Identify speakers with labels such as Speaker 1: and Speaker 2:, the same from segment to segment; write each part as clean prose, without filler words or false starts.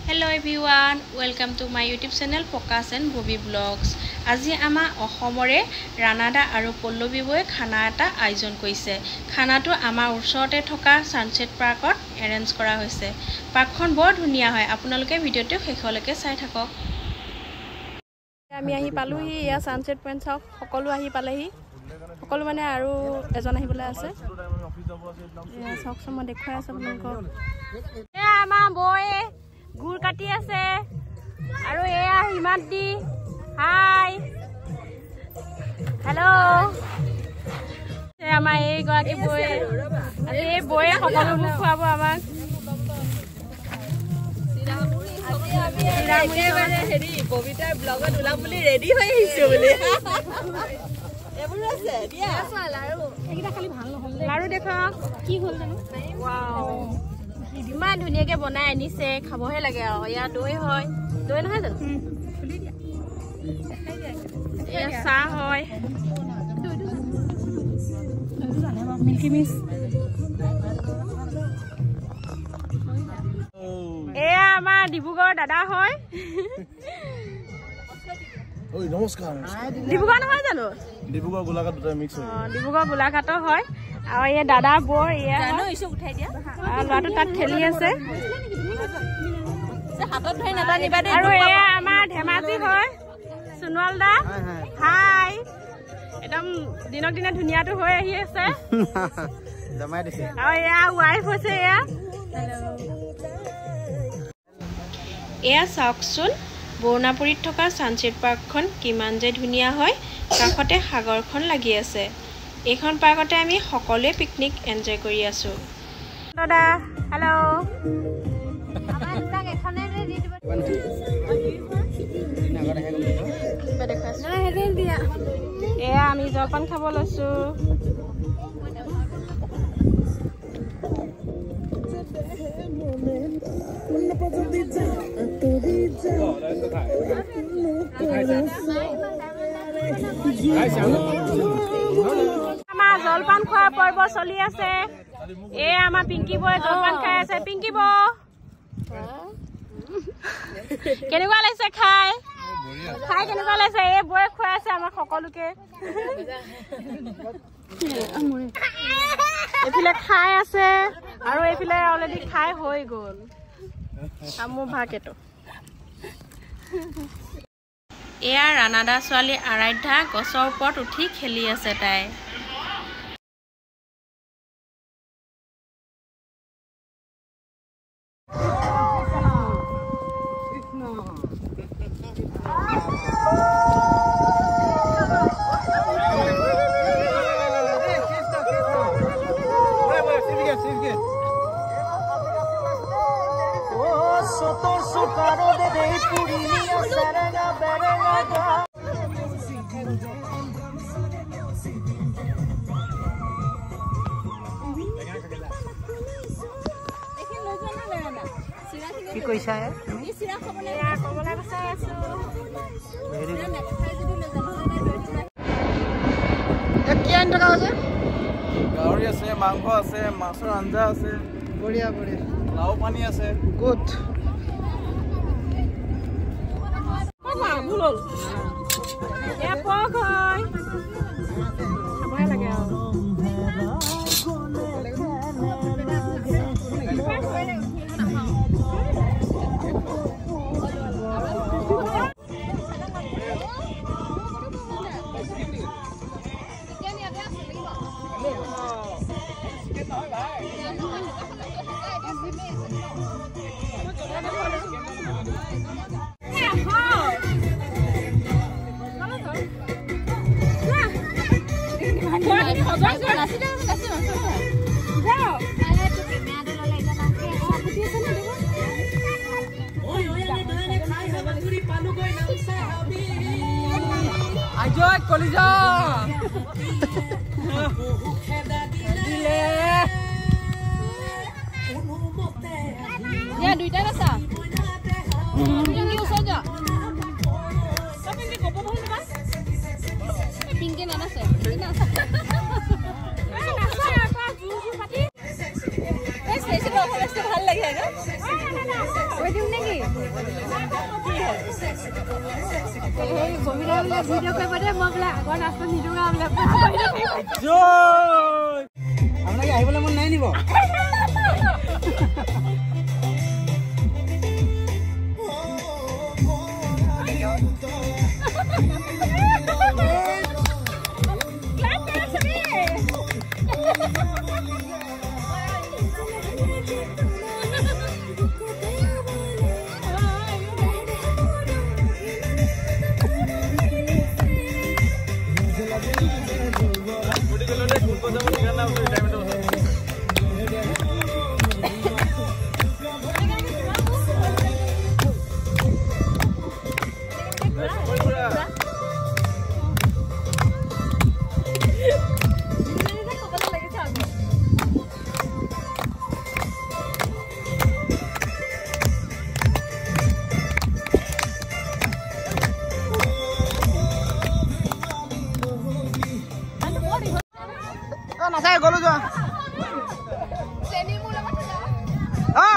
Speaker 1: Hello everyone, welcome to my YouTube channel Focus and Bobby Vlogs. আজি আমা অসমৰে ৰানাদা আৰু পল্লৱী বয়ে খানা এটা আয়োজন কৰিছে। খানাটো আমাৰ ওচৰতে থকা সানসেট পাৰ্কত এৰেঞ্জ কৰা হৈছে। পাৰ্কখন বৰ ধুনীয়া হয়। আপোনালোকে ভিডিঅটো শেষলৈকে চাই থাকক। আমি আহি পালোহি ইয়া সানসেট পইণ্ট চাওক। সকলো আহি পালেহি। সকলো মানে আৰু এজন আহিবলৈ আছে। ইয়া চাওক মই দেখুৱাই আছো আপোনালোকক। এয়া আমাৰ বয়ে গুৰ কাটি আছে আৰু এয়া হিমাদ্দি হাই হেল্ল' আমাৰ এই গৰাকী বয়ে আজি এই বয়ে সকলোবোৰ খুৱাব আমাক
Speaker 2: হেৰি কবিতাৰ ব্লগত ওলাম বুলি ৰেডি হৈ আহিছো বুলি এবোৰ আছে দিয়া লাৰু এইকেইটা খালি ভাল নহল
Speaker 1: লাৰু দেখক কি হ'ল জানো ওৱাও ইমান ধুনীয়াকে বনাই আনিছে খাবহে লাগে আৰু ইয়া দৈ হয় দৈ নহয় জানো খুলি দিয়া এয়া চাহ হয় মিল্কি মিছ এয়া আমাৰ ডিব্ৰুগড় দাদা হয়
Speaker 3: ঐ নমস্কাৰ
Speaker 1: ডিব্ৰুগড় নহয় জানো
Speaker 3: ডিব্ৰুগড় গোলাঘাট দুটা মিক্স হয়
Speaker 1: ডিব্ৰুগড় গোলাঘাটৰ হয় আৰু এই দাদা বৰ ইয়া ইছু উঠাই দিয়া ল'ৰাটো তাত খেলি আছে
Speaker 2: হাতত ধৰি নাটানিবা দেই
Speaker 1: আৰু এয়া আমাৰ ধেমাজি হয় সুনল দা হাই একদম দিনক দিনে ধুনীয়াটো হৈ আহি আছে
Speaker 3: জমাই দিছে
Speaker 1: আৰু এয়া ৱাইফ হৈছে এয়া এয়া চাওকচোন বৰুণাপুৰীত থকা সানসেট পাৰ্কখন কিমান যে ধুনীয়া হয় কাষতে সাগৰখন লাগি আছে এইখন পাৰ্কতে আমি সকলোৱে পিকনিক এনজয় কৰি আছো দাদা হেল্ল' আমাৰ দুটাক এখনে দি দিব এয়া আমি জলপান খাব লৈছো আমাৰ জলপান খোৱা পৰ্ব চলি আছে এয়া আমাৰ পিংকি বয়ে জলপান খাই আছে পিংকি বৌ কেনেকুৱা লাগিছে খাই খাই কেনেকুৱা লাগিছে এই বয়ে খুৱাই আছে আমাক সকলোকে এইফালে খাই আছে আৰু এইফালে অলৰেডি খাই হৈ গ'ল মোৰ ভাগেটো এয়া ৰানাদা ছোৱালী আৰাধ্যা গছৰ ওপৰত উঠি খেলি আছে তাই
Speaker 2: কি কৈছা
Speaker 3: গাহৰি আছে মাংস আছে মাছৰ আঞ্জা আছে বঢ়িয়া বঢ়িয়া লাও পানী আছে গুড
Speaker 2: আজয় কলিজা দিলে ইয়া দুইটা আছে পিংকি ওচৰ যা পিংকি কব নহয় না পিংকি নানাছে ভাল লাগে না ওই দিন নাকি ভিডিও কৰিব দে মই বোলে আগৰ নাচটো নিদোঁ
Speaker 4: আপোনালোকে আহিবলৈ মন নাই নিব নাথাকে গলো যোৱা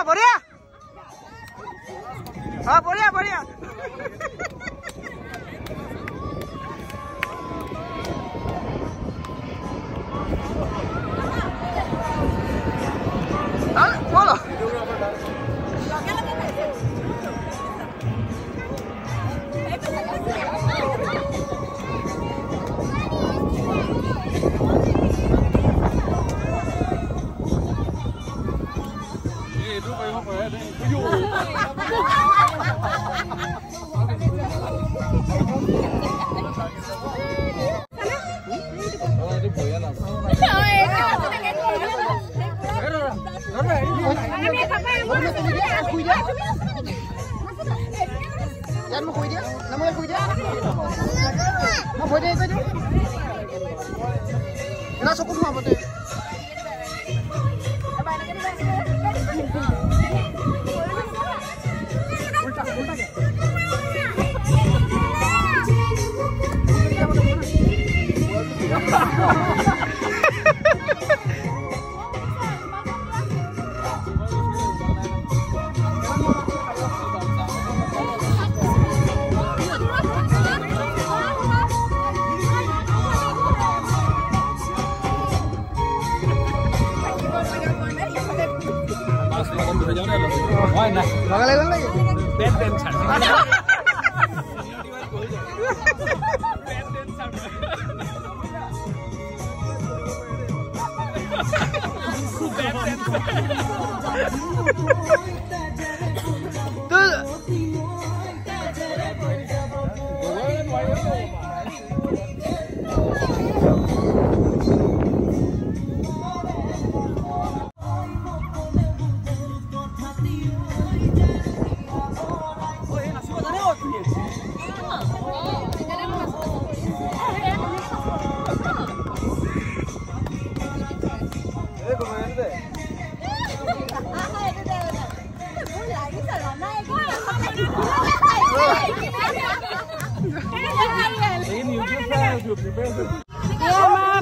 Speaker 4: বঢ়িয়া বঢ়িয়া বঢ়িয়া বলো Jangan mau kuih dia, namanya kuih dia. Mau kuih dia, kuih dia. Kena sokong semua betul.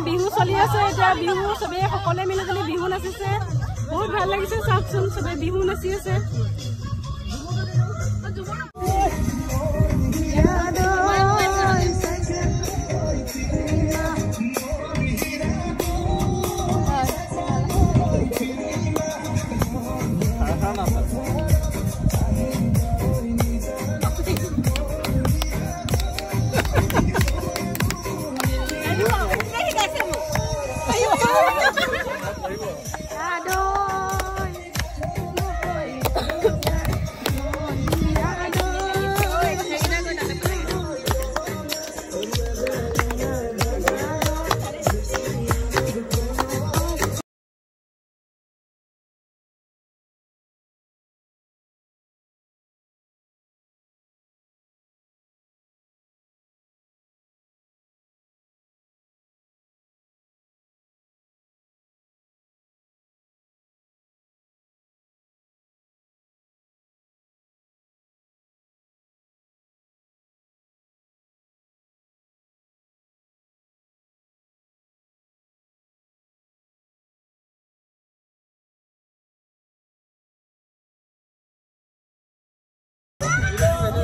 Speaker 4: Bihu চলি আছে এতিয়া বিহু সবে সকলে মিলি জুলি বিহু নাচিছে বহুত ভাল লাগিছে চাওকচোন সবে বিহু নাচি আছে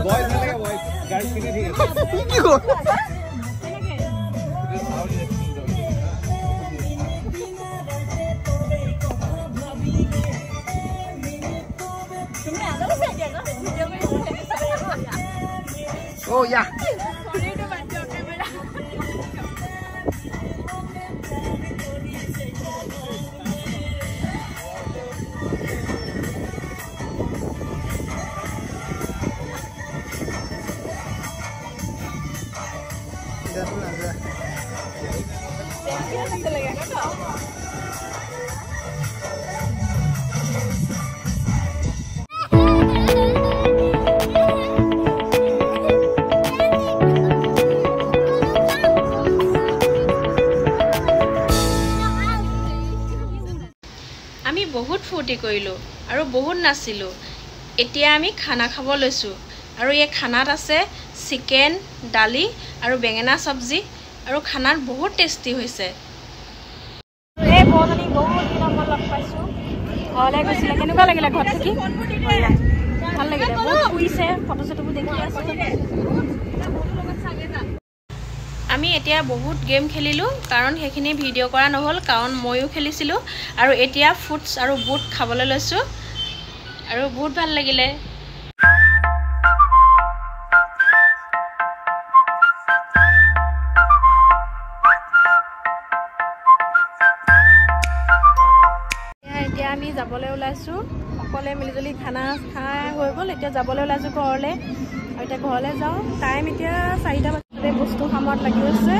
Speaker 3: বয়স নালাগে বয়স গার্লস কিনে ঠিক আছে
Speaker 5: কি কর Oh yeah.
Speaker 1: আমি বহুত ফূৰ্তি কৰিলোঁ আৰু বহুত নাচিলোঁ এতিয়া আমি খানা খাব লৈছোঁ আৰু এই খানাত আছে চিকেন দালি আৰু বেঙেনা চব্জি আৰু খানাত বহুত টেষ্টি হৈছে
Speaker 4: এই বৰজনী বহুত দিনৰ মূৰত লগ পাইছোঁ ঘৰলৈ গৈছিলে কেনেকুৱা লাগিলে ঘৰত থাকি ভাল লাগিলে বহুত ফুৰিছে ফটো চটোবোৰ দেখি আছোঁ
Speaker 1: আমি এতিয়া বহুত গেম খেলিলোঁ কাৰণ সেইখিনি ভিডিঅ' কৰা নহ'ল কাৰণ ময়ো খেলিছিলোঁ আৰু এতিয়া ফুডছ আৰু বুট খাবলৈ লৈছোঁ আৰু বহুত ভাল লাগিলে এতিয়া আমি যাবলৈ ওলাইছোঁ সকলোৱে মিলিজুলি খানা খাই হৈ গ'ল এতিয়া যাবলৈ ওলাইছোঁ ঘৰলৈ আৰু এতিয়া ঘৰলৈ যাওঁ টাইম এতিয়া 4টা বজাতে বস্তু সামৰত লাগি আছে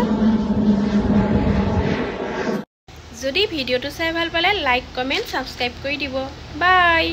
Speaker 1: যদি ভিডিঅ'টো চাই ভাল পালে লাইক কমেণ্ট ছাবস্ক্ৰাইব কৰি দিব বাই